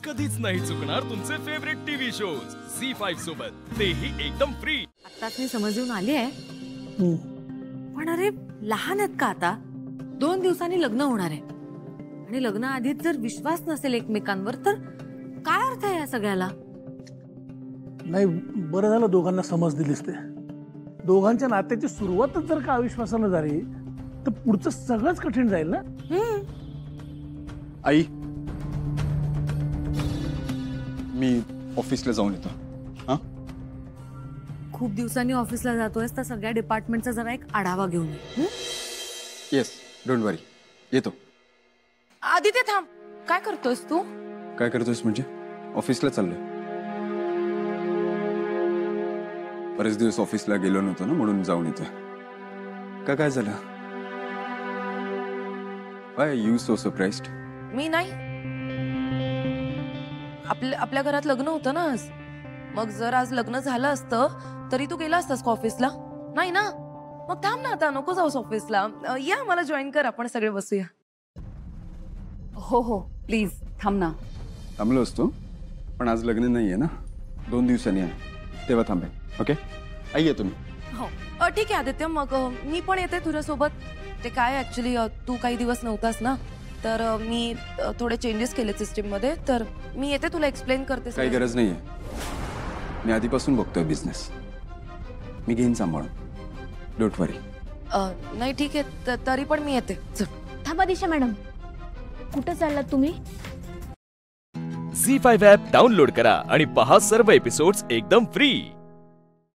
कधीच नाही चुकणार तुमचे फेवरेट टीव्ही शोज झी5 सोबत, तेही एकदम फ्री। आत्ताच मी समजून आली आहे, पण अरे लहान आहेत का आता? 2 दिवसांनी लग्न होणार आहे आणि लग्नाआधीच जर विश्वास नसेल एकमेकांवर तर काय अर्थ आहे या सगळ्याला? नाही, बरं झालं दोघांना समज दिलीस ते। दोघांच्या नात्याची सुरुवातच जर का अविश्वासानं झाली तर पुढचं सगळंच कठीण जाईल ना। आई, मी ऑफिसला जाऊन येतो। हा, खूप दिवसांनी ऑफिसला जातोयस तर सगळ्या डिपार्टमेंटचा जरा एक आढावा घेऊन ये। येस, डोंट वरी, येतो। आदित्य थांब, काय करतोयस तू? काय करतोयस म्हणजे? ऑफिसला चाललोय। बरेच दिवस ऑफिसला गेलो नव्हतो ना, म्हणून जाऊन येतोय। काय झालं? व्हाय यू सो सरप्राइज्ड? मी नाही, आपल्या घरात लग्न होतं ना आज। मग जर आज लग्न झालं असतं तरी तू गेला असतास का ऑफिसला? नाही ना, मग थांब ना, आता नको जाऊस ऑफिसला। या, मला जॉईन कर, आपण सगळे बसूया। हो हो प्लीज थांब ना। थांबलो असतो, पण आज लग्न नाहीये ना, 2 दिवसांनी आहे, तेव्हा थांबेन। ओके आई, येतो मी। हो ठीक आहे आदित्य, मग मी पण येते तुझ्यासोबत। ते काय ऍक्च्युली तू काही दिवस नव्हतास ना, तर मी थोडे चेंजेस केले सिस्टीम मध्ये, तर मी येते, तुला एक्सप्लेन करते। काही गरज नाहीये, मी आधीपासून बघतोय बिझनेस, मी घेईन सांभाळून, डोंट वरी। नाही ठीक आहे, तरी पण मी येते। चल। थांबा दिशा मॅडम, कुठे चाललात तुम्ही? झी5 ॲप डाउनलोड करा आणि पहा सर्व एपिसोड्स एकदम फ्री।